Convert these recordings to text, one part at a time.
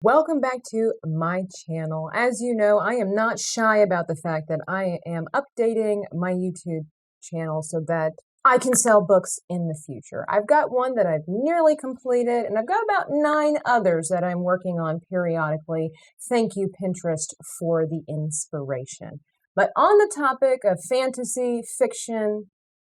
Welcome back to my channel. As you know, I am not shy about the fact that I am updating my YouTube channel so that I can sell books in the future. I've got one that I've nearly completed, and I've got about 9 others that I'm working on periodically. Thank you, Pinterest, for the inspiration. But on the topic of fantasy, fiction,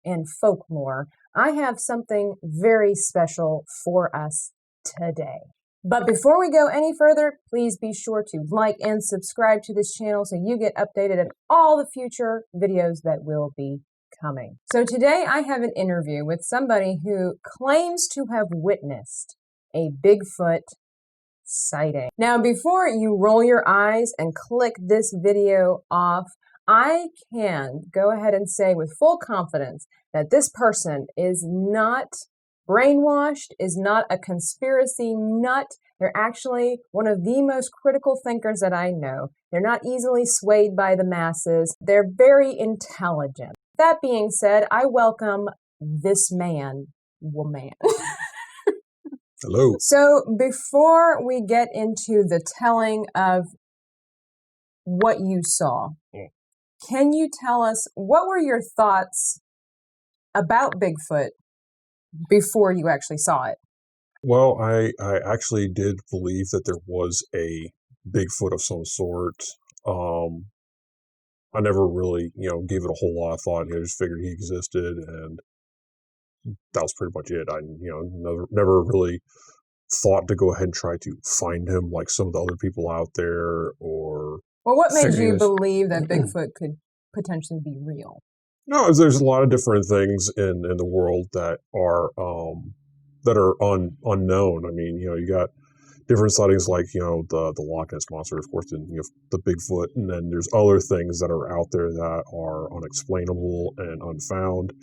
and folklore, I have something very special for us today. But before we go any further, please be sure to like and subscribe to this channel so you get updated on all the future videos that will be coming. So today I have an interview with somebody who claims to have witnessed a Bigfoot sighting. Now, before you roll your eyes and click this video off, I can go ahead and say with full confidence that this person is not brainwashed, is not a conspiracy nut. They're actually one of the most critical thinkers that I know. They're not easily swayed by the masses. They're very intelligent. That being said, I welcome this woman. Hello. So before we get into the telling of what you saw, can you tell us what were your thoughts about Bigfoot before you actually saw it? Well, I actually did believe that there was a Bigfoot of some sort. I never really, gave it a whole lot of thought. I just figured he existed, and that was pretty much it. I, never really thought to go ahead and try to find him like some of the other people out there, or... Well, what made you believe that Bigfoot could potentially be real? No, there's a lot of different things in the world that are unknown. I mean, you got different sightings like, the Loch Ness Monster, of course, and the Bigfoot, and then there's other things that are out there that are unexplainable and unfound.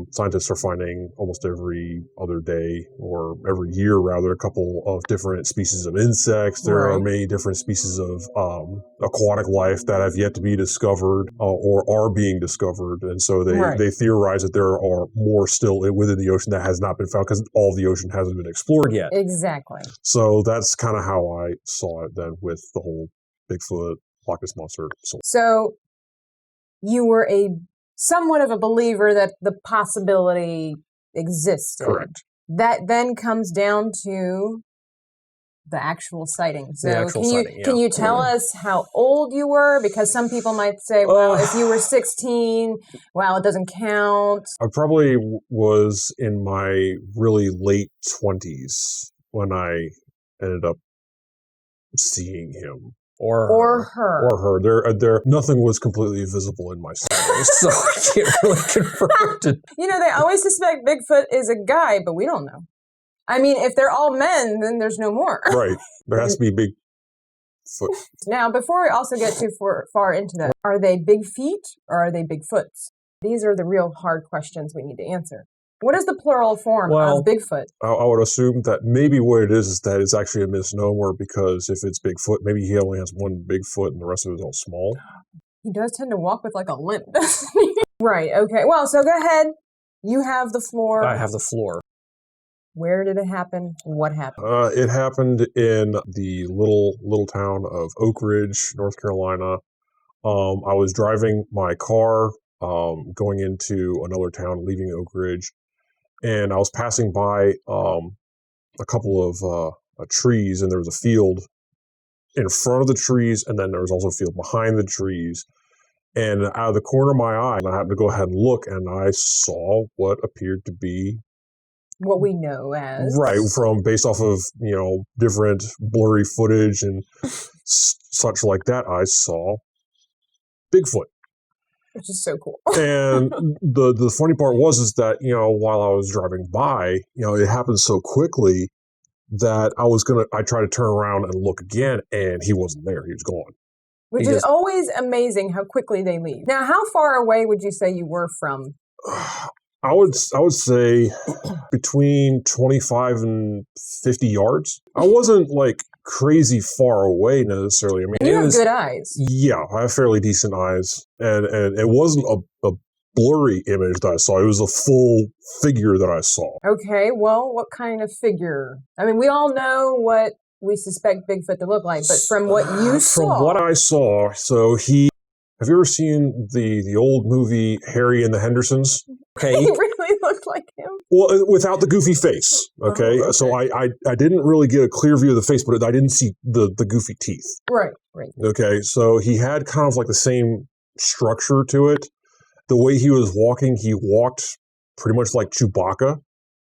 Scientists are finding almost every other day, or every year rather, a couple of different species of insects. There are many different species of aquatic life that have yet to be discovered or are being discovered. And so they theorize that there are more still within the ocean that has not been found because all the ocean hasn't been explored yet. Exactly. So that's kind of how I saw it then with the whole Bigfoot, Loch Ness Monster. So you were somewhat of a believer that the possibility existed. Correct. That then comes down to the actual sighting. So can you tell us how old you were? Because some people might say, well, if you were 16, well, it doesn't count. I probably was in my really late 20s when I ended up seeing him. Or her. There, nothing was completely visible in my study, so I can't really confirm it. They always suspect Bigfoot is a guy, but we don't know. I mean, if they're all men, then there's no more. Right. There has to be Bigfoot. Now, before we also get too far into that, are they big feet or are they Bigfoots? These are the real hard questions we need to answer. What is the plural form of Bigfoot? I would assume that maybe what it is that it's actually a misnomer, because if it's Bigfoot, maybe he only has one big foot and the rest of it is all small. He does tend to walk with like a limp, doesn't he? Right, okay. Well, so go ahead. You have the floor. I have the floor. Where did it happen? What happened? It happened in the little town of Oak Ridge, North Carolina. I was driving my car going into another town, leaving Oak Ridge. And I was passing by a couple of trees, and there was a field in front of the trees, and then there was also a field behind the trees. And out of the corner of my eye, I happened to go ahead and look, and I saw what appeared to be what we know as based off of different blurry footage and such like that. I saw Bigfoot. Which is so cool. And the funny part is that, while I was driving by, it happened so quickly that I tried to turn around and look again, and he wasn't there. He was gone. Which is always amazing how quickly they leave. Now, how far away would you say you were from? I would say between 25 and 50 yards. I wasn't like crazy far away necessarily. I mean, you have good eyes. Yeah, I have fairly decent eyes, and it wasn't a blurry image that I saw. It was a full figure that I saw. Okay, well, what kind of figure? I mean, we all know what we suspect Bigfoot to look like, but from what you saw. From what I saw, so have you ever seen the old movie Harry and the Hendersons? Okay. He really looked like him. Well, without the goofy face. Okay. Oh, okay. So I didn't really get a clear view of the face, but I didn't see the goofy teeth. Right. Okay. So he had kind of like the same structure to it. The way he walked pretty much like Chewbacca.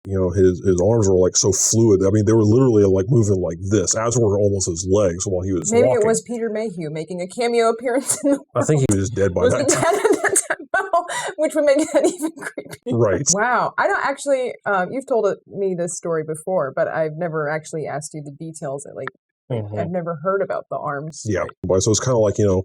You know, his arms were like so fluid. I mean, they were literally like moving like this, as were almost his legs while he was Maybe walking. it was Peter Mayhew making a cameo appearance in the world. I think he was dead by that time. Well, which would make that even creepier. Right. Wow. I don't actually, you've told me this story before, but I've never actually asked you the details. I've never heard about the arms. Yeah. So it's kind of like, you know,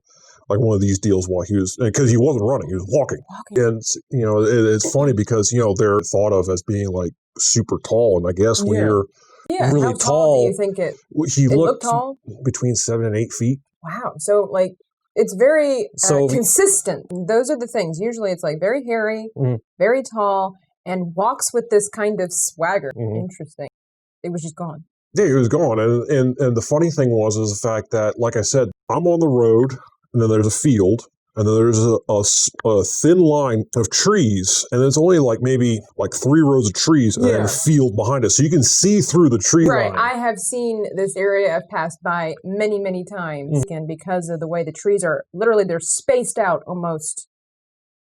like one of these deals while because he wasn't running, he was walking. And, you know, it's funny because, you know, they're thought of as being like super tall. And I guess when you're really how tall do you think he looked tall? Between 7 and 8 feet. Wow. So like, it's very consistent. Those are the things. Usually it's like very hairy, very tall, and walks with this kind of swagger. Interesting. It was just gone. Yeah, he was gone. And the funny thing is the fact that, like I said, I'm on the road, and then there's a field, and then there's a thin line of trees, and it's only like maybe like 3 rows of trees and a field behind it. So you can see through the tree line. Right. I have seen this area. I've passed by many, many times. And because of the way the trees are, literally they're spaced out almost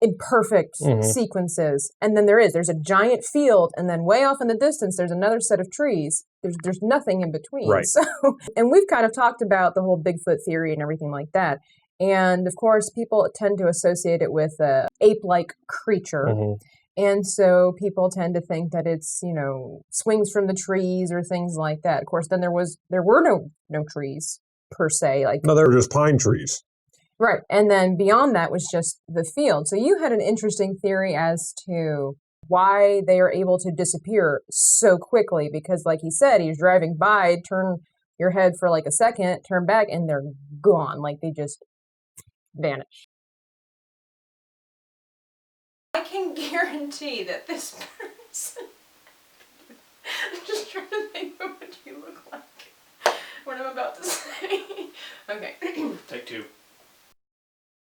in perfect sequences. And then there's a giant field, and then way off in the distance, there's another set of trees. There's nothing in between. Right. So, and we've kind of talked about the whole Bigfoot theory and everything like that. And of course, people tend to associate it with a ape-like creature. And so people tend to think that it's, you know, swings from the trees or things like that. Of course, then there were no trees per se. No, they were just pine trees. Right. And then beyond that was just the field. So you had an interesting theory as to why they are able to disappear so quickly. Because like he said, he's driving by, turn your head for like a second, turn back, and they're gone. Like they just vanish. I can guarantee that this person... I'm just trying to think of what you look like. What I'm about to say. Okay. Take 2.